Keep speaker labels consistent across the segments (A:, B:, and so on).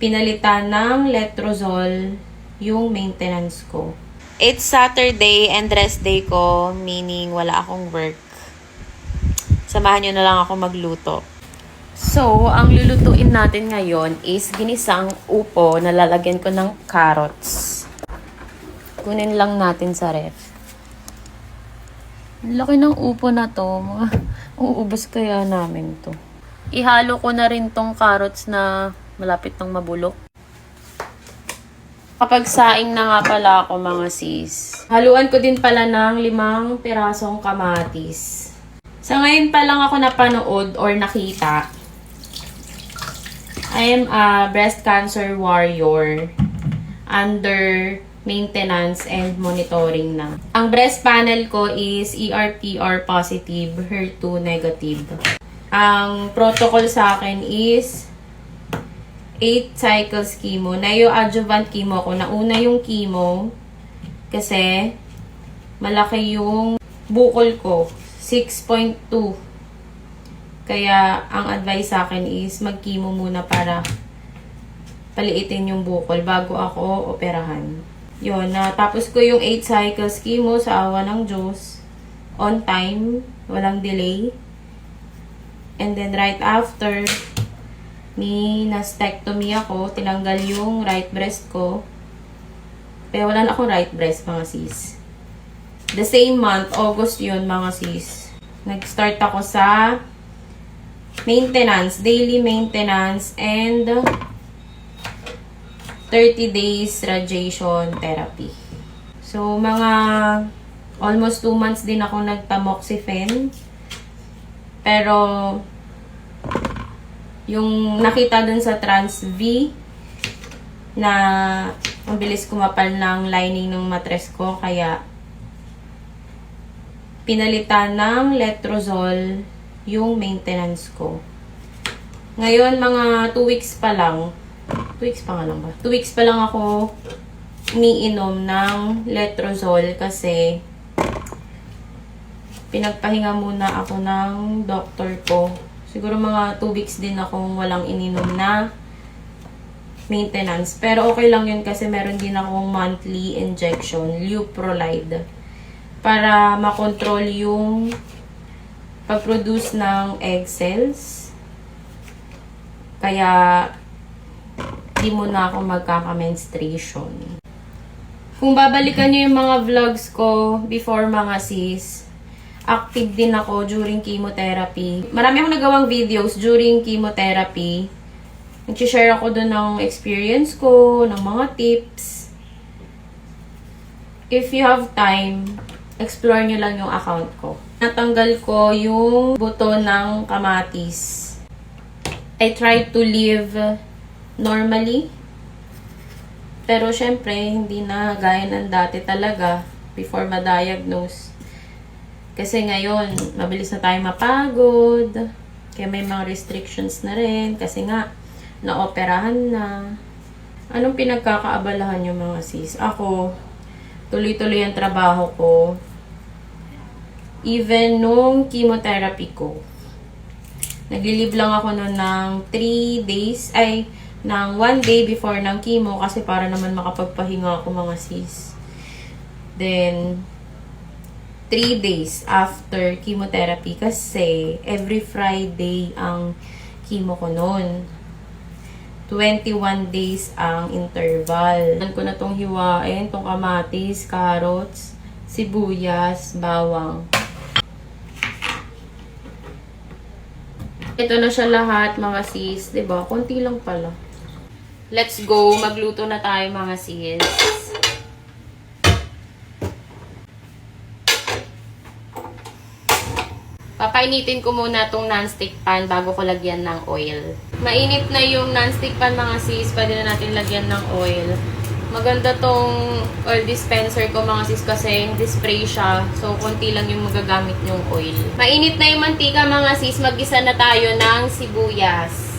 A: pinalitan ng letrozole yung maintenance ko. It's Saturday and rest day ko, meaning wala akong work. Samahan nyo na lang ako magluto. So, ang lulutuin natin ngayon is ginisang upo na lalagyan ko ng carrots. Kunin lang natin sa ref. Ang laki ng upo na to. Uubos kaya namin to. Ihalo ko na rin tong carrots na malapit nang mabulok. Kapag saing na nga pala ako mga sis. Haluan ko din pala ng 5 pirasong kamatis. Sa ngayon pa lang ako napanood or nakita. I am a breast cancer warrior under maintenance and monitoring na. Ang breast panel ko is ER/PR positive, HER2 negative. Ang protocol sa akin is 8 cycles chemo. Neoadjuvant chemo ko. Nauna yung chemo kasi malaki yung bukol ko. 6.2. Kaya ang advice sa akin is mag-chemo muna para paliitin yung bukol bago ako operahan. Yun, natapos ko yung 8 cycles chemo sa awa ng Diyos. On time, walang delay. And then right after, na-stectomy ako, tinanggal yung right breast ko. Kaya wala na akong right breast, mga sis. The same month, August yun, mga sis. Nag-start ako sa maintenance, daily maintenance, and 30 days radiation therapy. So, mga almost 2 months din ako nagtamoxifen. Pero, yung nakita dun sa Trans-V na ang bilis kumapal ng lining ng mattress ko, kaya pinalitan ng letrozole yung maintenance ko. Ngayon, mga 2 weeks pa lang. 2 weeks pa nga lang ba? 2 weeks pa lang ako umiinom ng letrozole kasi pinagpahinga muna ako ng doctor ko. Siguro mga 2 weeks din akong walang ininom na maintenance. Pero okay lang yun kasi meron din akong monthly injection, Leuprolide, para makontrol yung pag-produce ng egg cells. Kaya, di muna ako magkaka-menstruation. Kung babalikan nyo yung mga vlogs ko before, mga sis, active din ako during chemotherapy. Marami akong nagawang videos during chemotherapy. Nag-share ako doon ng experience ko, ng mga tips. If you have time, explore nyo lang yung account ko. Natanggal ko yung buto ng kamatis. I tried to live normally. Pero syempre, hindi na gaya ng dati talaga before ma-diagnose. Kasi ngayon, mabilis na tayo mapagod. Kaya may mga restrictions na rin. Kasi nga, naoperahan na. Anong pinagkakaabalahan yung mga sis? Ako, tuloy-tuloy ang trabaho ko. Even nung chemotherapy ko. Naglilive lang ako noon ng 3 days, ng 1 day before ng chemo kasi para naman makapagpahinga ako, mga sis. Then, 3 days after chemotherapy kasi every Friday ang chemo ko noon. 21 days ang interval. Ko na tong hiwain, tong kamatis, carrots, sibuyas, bawang. Ito na siya lahat, mga sis. Diba? Konti lang pala. Let's go. Magluto na tayo, mga sis. Papainitin ko muna itong non-stick pan bago ko lagyan ng oil. Mainit na yung non-stick pan, mga sis. Pwede na natin lagyan ng oil. Maganda tong oil dispenser ko, mga sis, kasi spray siya. So, konti lang yung magagamit yung oil. Mainit na yung mantika, mga sis. Mag-isa na tayo ng sibuyas.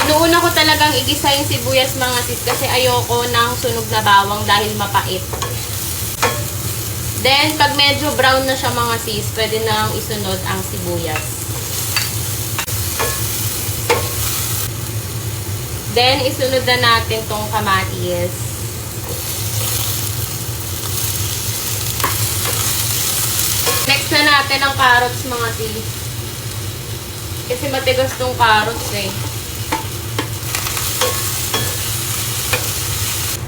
A: Inuuna ko talagang igisa yung sibuyas, mga sis, kasi ayoko ng sunog na bawang dahil mapait. Then, pag medyo brown na siya mga sis, pwede na isunod ang sibuyas. Then, isunod na natin tong kamatis. Next na natin ang carrots mga sis. Kasi matigas tong carrots eh.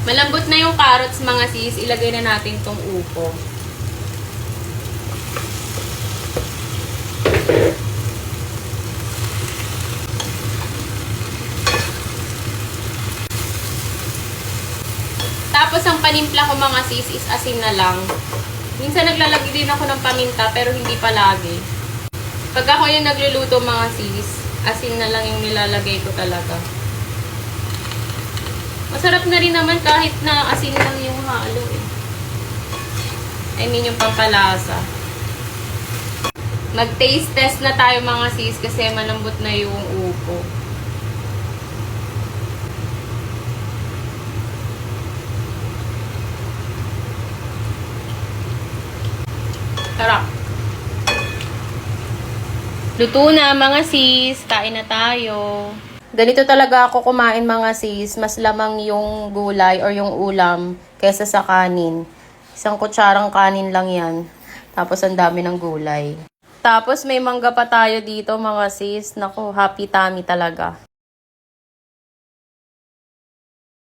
A: Malambot na yung carrots mga sis, ilagay na natin tong upo. Tapos ang panimpla ko mga sis is asin na lang. Minsan naglalagay din ako ng paminta pero hindi palagi. Pag ako yung nagluluto mga sis, asin na lang yung nilalagay ko talaga. Masarap na rin naman kahit na asin lang yung halo eh. I mean yung pampalasa. Mag-taste test na tayo mga sis kasi malambot na yung upo. Sarap. Luto na mga sis. Kain na tayo. Ganito talaga ako kumain mga sis. Mas lamang yung gulay or yung ulam kaysa sa kanin. Isang kutsarang kanin lang yan. Tapos ang dami ng gulay. Tapos may mangga pa tayo dito mga sis. Naku, happy tummy talaga.